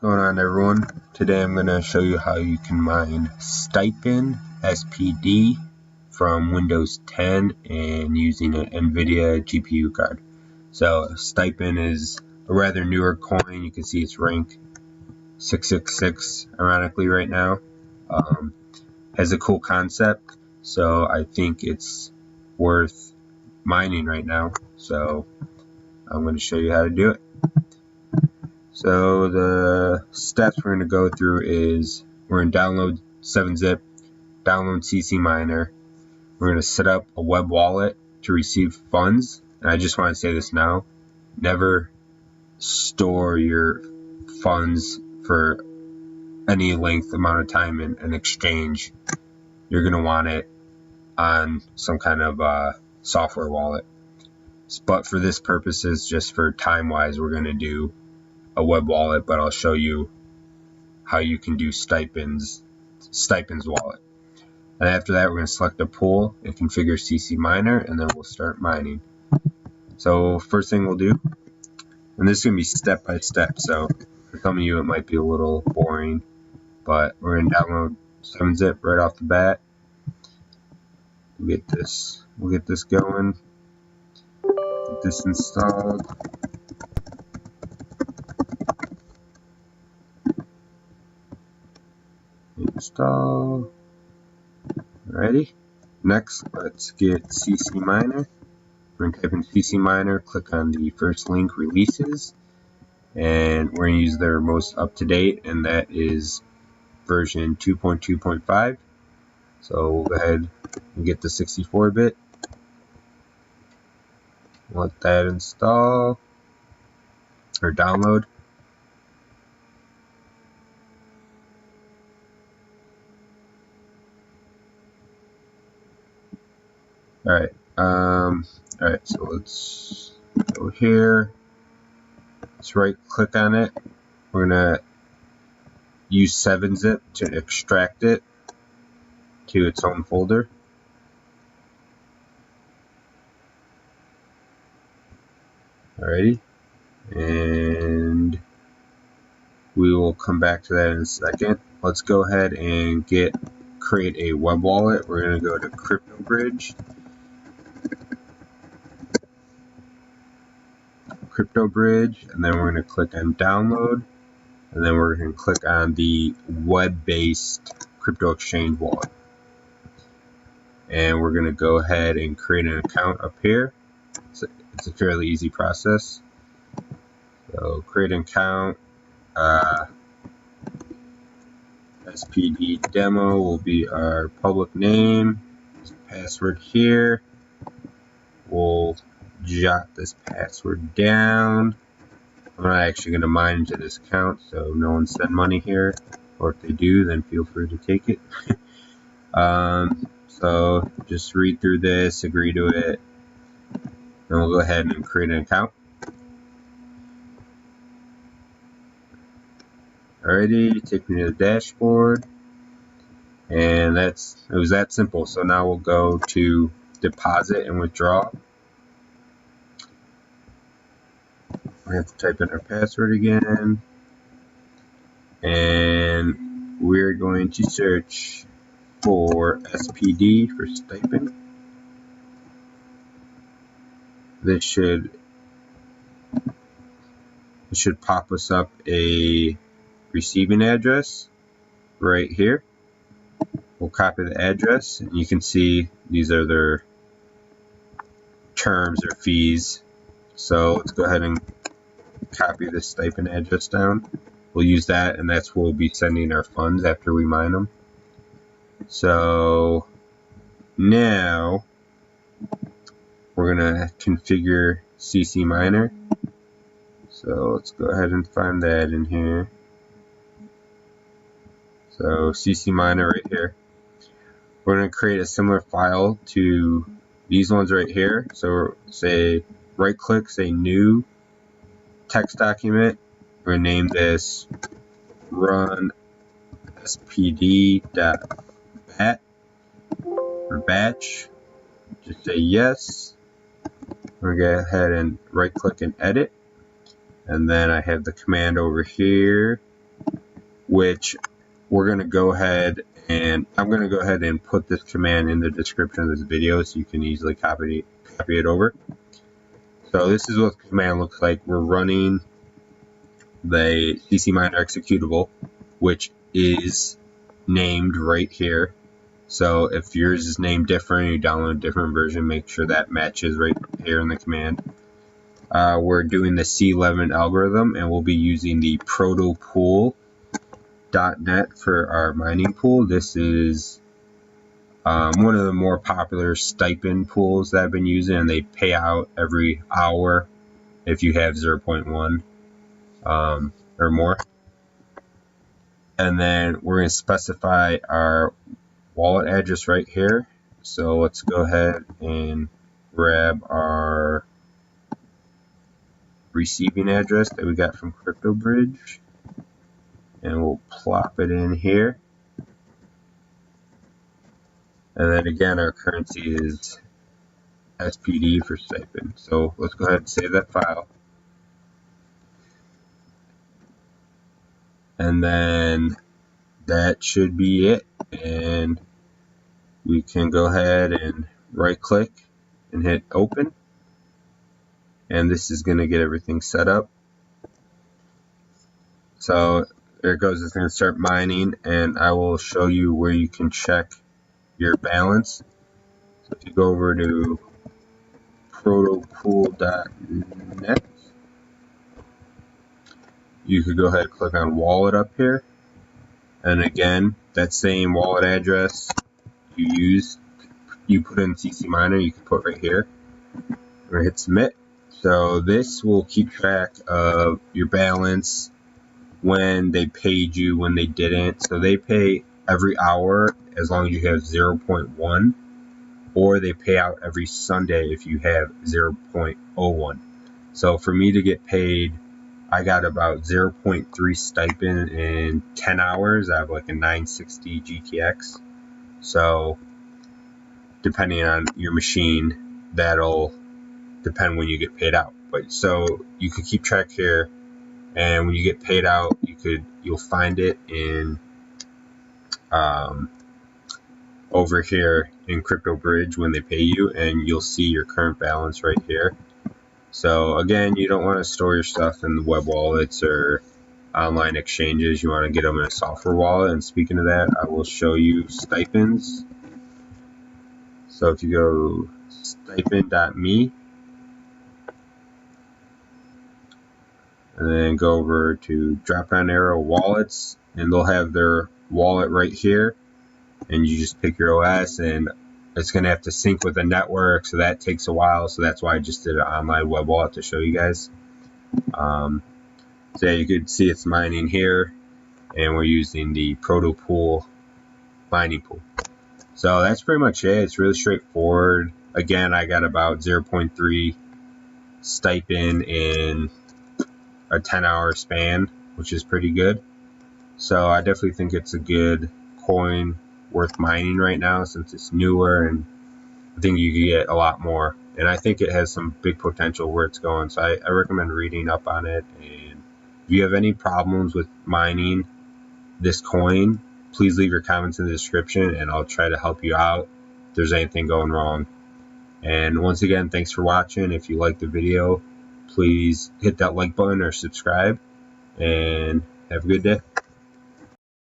What's going on, everyone? Today I'm going to show you how you can mine Stipend SPD from Windows 10 and using an Nvidia GPU card. So Stipend is a rather newer coin. You can see its rank 666 ironically right now. Has a cool concept, so I think it's worth mining right now. So I'm going to show you how to do it. So the steps we're going to go through is we're going to download 7-zip, download CC Miner. We're going to set up a web wallet to receive funds. And I just want to say this now, never store your funds for any length amount of time in an exchange. You're going to want it on some kind of software wallet. But for this purposes, just for time-wise, we're going to do a web wallet, but I'll show you how you can do Stipend's wallet. And after that, we're going to select a pool and configure CC Miner, and then we'll start mining. So first thing we'll do, and this is going to be step by step, so for some of you it might be a little boring, but we're going to download 7-zip right off the bat. We'll get this going, get this installed. Install. Alrighty. Next, let's get CC Miner. We're going to type in CC Miner, click on the first link, releases, and we're going to use their most up-to-date, and that is version 2.2.5. So we'll go ahead and get the 64-bit. Let that install or download. Alright, so let's go here. Let's right click on it. We're gonna use 7-zip to extract it to its own folder. Alrighty, and we will come back to that in a second. Let's go ahead and create a web wallet. We're gonna go to CryptoBridge. And then we're going to click on download, and then we're going to click on the web-based crypto exchange wallet, and we're going to go ahead and create an account up here. It's a fairly easy process. So create an account. SPD demo will be our public name. Password here. We'll jot this password down. I'm not actually going to mine into this account, so no one send money here, or if they do, then feel free to take it. So just read through this, agree to it, and we'll go ahead and create an account. Alrighty, take me to the dashboard, and it was that simple. So now we'll go to deposit and withdraw. We have to type in our password again, and we're going to search for SPD for Stipend. This should pop us up a receiving address right here. We'll copy the address, and you can see these are their terms or fees. So let's go ahead and copy this Stipend address down. We'll use that, and that's where we'll be sending our funds after we mine them. So now we're gonna configure CC Miner. So let's go ahead and find that in here. So CC Miner right here. We're gonna create a similar file to these ones right here. So say right click, say new text document. We're going to name this run spd.bat or batch. Just say yes. We're going to go ahead and right click and edit. And then I have the command over here which we're going to go ahead and I'm going to go ahead and put this command in the description of this video so you can easily copy it over. So this is what the command looks like. We're running the CC Miner executable, which is named right here. So if yours is named different, you download a different version, make sure that matches right here in the command. We're doing the C11 algorithm, and we'll be using the protopool.net for our mining pool. This is one of the more popular stipend pools that I've been using, and they pay out every hour if you have 0.1 or more. And then we're going to specify our wallet address right here. So let's go ahead and grab our receiving address that we got from CryptoBridge, and we'll plop it in here. And then again, our currency is SPD for Stipend. So let's go ahead and save that file. And then that should be it. And we can go ahead and right click and hit open. And this is going to get everything set up. So there it goes. It's going to start mining, and I will show you where you can check your balance. So if you go over to protopool.net, you could go ahead and click on wallet up here. And again, that same wallet address you put in CC Miner, you can put right here. We're going to hit submit. So this will keep track of your balance, when they paid you, when they didn't. So they pay every hour as long as you have 0.1, or they pay out every Sunday if you have 0.01. So for me to get paid, I got about 0.3 stipend in 10 hours. I have like a 960 GTX. So depending on your machine, that'll depend when you get paid out. But so you can keep track here, and when you get paid out, you'll find it in over here in CryptoBridge when they pay you, and you'll see your current balance right here. So again, you don't want to store your stuff in the web wallets or online exchanges. You want to get them in a software wallet. And speaking of that, I will show you stipends. So if you go stipend.me and then go over to drop down arrow wallets, and they'll have their wallet right here, and you just pick your OS, and it's going to have to sync with the network, so that takes a while. So that's why I just did an online web wallet to show you guys. So yeah, you could see it's mining here, and we're using the Protopool mining pool. So that's pretty much it. It's really straightforward. Again, I got about 0.3 stipend in a 10-hour span, which is pretty good. So I definitely think it's a good coin worth mining right now, since it's newer, and I think you can get a lot more, and I think it has some big potential where it's going. So I recommend reading up on it. And if you have any problems with mining this coin, please leave your comments in the description, and I'll try to help you out if there's anything going wrong. And once again, thanks for watching. If you liked the video, please hit that like button or subscribe, and have a good day.